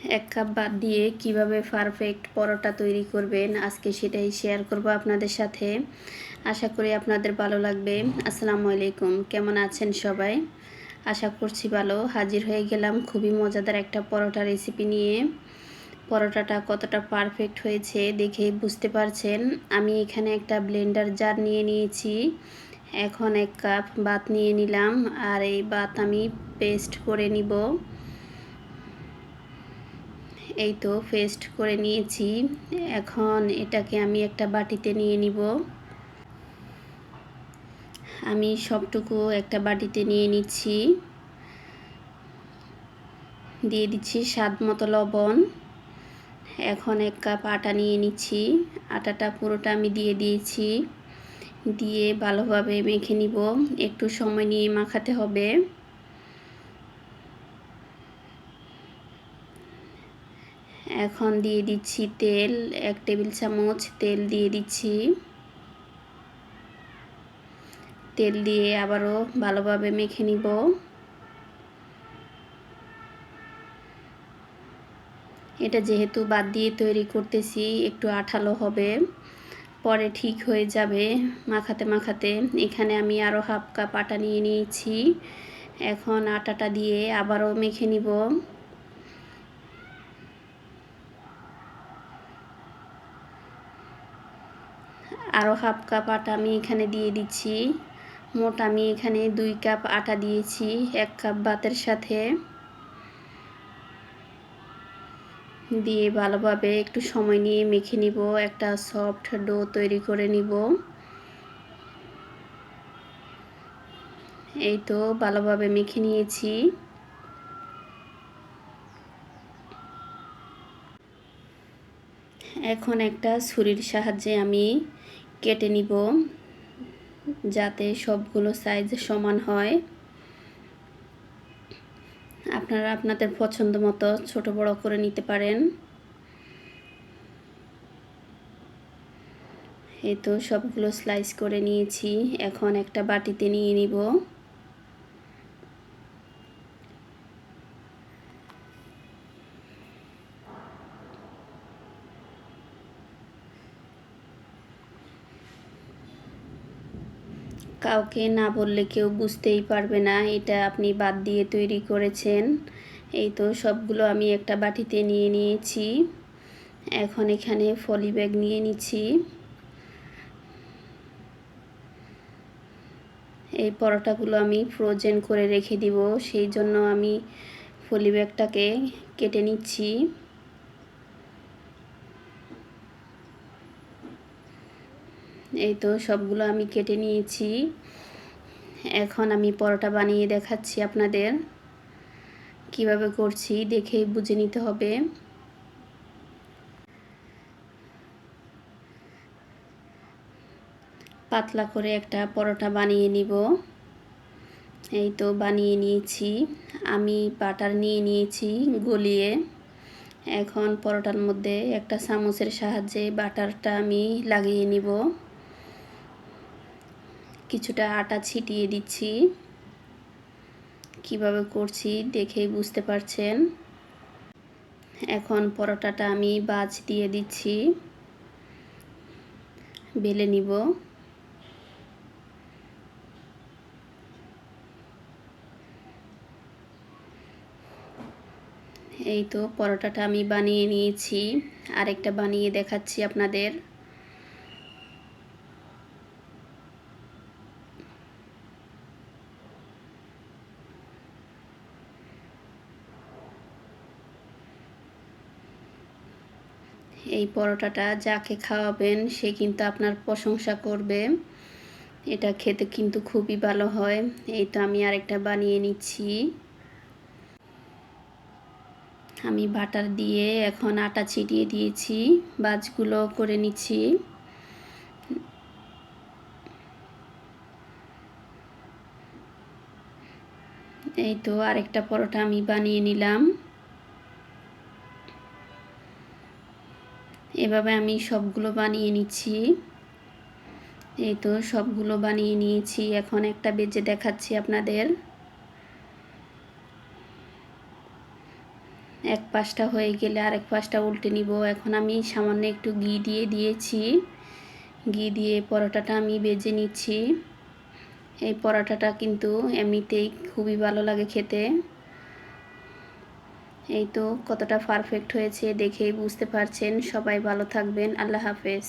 এক কাপ ভাত দিয়ে কিভাবে পারফেক্ট পরোটা তৈরি করবেন আজকে সেটাই শেয়ার করব আপনাদের সাথে। আশা করি আপনাদের ভালো লাগবে। আসসালামু আলাইকুম, কেমন আছেন সবাই? আশা করছি ভালো। হাজির হয়ে গেলাম খুবই মজাদার একটা পরোটা রেসিপি নিয়ে। পরোটাটা কতটা পারফেক্ট হয়েছে দেখেই বুঝতে পারছেন। আমি এখানে একটা ব্লেন্ডার জার নিয়ে নিয়েছি। এখন 1 কাপ ভাত নিয়ে নিলাম আর এই ভাত আমি পেস্ট করে নিব। এই তো পেস্ট করে নিয়েছি। এখন এটাকে আমি একটা বাটিতে নিয়ে নিব। আমি সবটুকু একটা বাটিতে নিয়ে নিচ্ছি। দিয়ে দিচ্ছি স্বাদ মতো লবণ। এখন 1 কাপ আটা নিয়ে নিচ্ছি। আটাটা পুরোটা আমি দিয়ে দিয়েছি। দিয়ে ভালোভাবে মেখে নিব। একটু সময় নিয়ে মাখাতে হবে। এখন দিয়ে দিচ্ছি তেল, 1 টেবিল চামচ তেল দিয়ে দিচ্ছি। তেল দিয়ে আবারও ভালোভাবে মেখে নিব। এটা যেহেতু বাদ দিয়ে তৈরি করতেছি একটু আঠালো হবে, পরে ঠিক হয়ে যাবে মাখাতে মাখাতে। এখানে আমি আরও হাফ কাপ আটা নিয়ে নিয়েছি। এখন আটাটা দিয়ে আবারও মেখে নিব। আরও হাফ কাপ আটা আমি এখানে দিয়ে দিচ্ছি। মোট আমি এখানে 2 কাপ আটা দিয়েছি 1 কাপ ভাতের সাথে। দিয়ে ভালোভাবে একটু সময় নিয়ে মেখে নিব, একটা সফট ডো তৈরি করে নিব। এই তো ভালোভাবে মেখে নিয়েছি। এখন একটা ছুরির সাহায্যে আমি কেটে নিব যাতে সবগুলো সাইজ সমান হয়। আপনারা আপনাদের পছন্দ মতো ছোট বড় করে নিতে পারেন। এই তো সবগুলো স্লাইস করে নিয়েছি। এখন একটা বাটিতে নিয়ে নিব। কাউকে না বললে কেউ বুঝতেই পারবে না এটা আপনি বাদ দিয়ে তৈরি করেছেন। এই তো সবগুলো আমি একটা বাটিতে নিয়ে নিয়েছি। এখন এখানে পলি ব্যাগ নিয়ে নিচ্ছি। এই পরোটাগুলো আমি ফ্রোজেন করে রেখে দিব, সেই জন্য আমি পলি ব্যাগটাকে কেটে নিচ্ছি। এই তো সবগুলো আমি কেটে নিয়েছি। এখন আমি পরোটা বানিয়ে দেখাচ্ছি আপনাদের। কিভাবে করছি দেখেই বুঝে নিতে হবে। পাতলা করে একটা পরোটা বানিয়ে নিব। এই তো বানিয়ে নিয়েছি। আমি বাটার নিয়ে নিয়েছি গলিয়ে। এখন পরোটার মধ্যে একটা চামচের সাহায্যে বাটারটা আমি লাগিয়ে নিব। কিছুটা আটা ছিটিয়ে দিচ্ছি। কিভাবে করছি দেখেই বুঝতে পারছেন। এখন পরোটাটা আমি ভাঁজ দিয়ে দিচ্ছি, বেলে নিব। এই তো পরোটাটা আমি বানিয়ে নিয়েছি। আরেকটা বানিয়ে দেখাচ্ছি আপনাদের। এই পরোটাটা যাকে খাওয়াবেন সে কিন্তু আপনার প্রশংসা করবে। এটা খেতে কিন্তু খুবই ভালো হয়। এই তো আমি আরেকটা বানিয়ে নিচ্ছি। আমি বাটার দিয়ে এখন আটা ছিটিয়ে দিয়েছি, ভাঁজগুলো করে নিচ্ছি। এই তো আরেকটা পরোটা আমি বানিয়ে নিলাম। এভাবে আমি সবগুলো বানিয়ে নিচ্ছি। এই তো সবগুলো বানিয়ে নিয়েছি। এখন একটা বেজে দেখাচ্ছি আপনাদের। এক পাশটা হয়ে গেলে আরেক পাশটা উল্টে নিব। এখন আমি সামান্য একটু ঘি দিয়ে দিয়েছি। ঘি দিয়ে পরোটাটা আমি ভেজে নিচ্ছি। এই পরোটাটা কিন্তু এমনিতেই খুবই ভালো লাগে খেতে। এই তো কতটা পারফেক্ট হয়েছে দেখেই বুঝতে পারছেন। সবাই ভালো থাকবেন। আল্লাহ হাফেজ।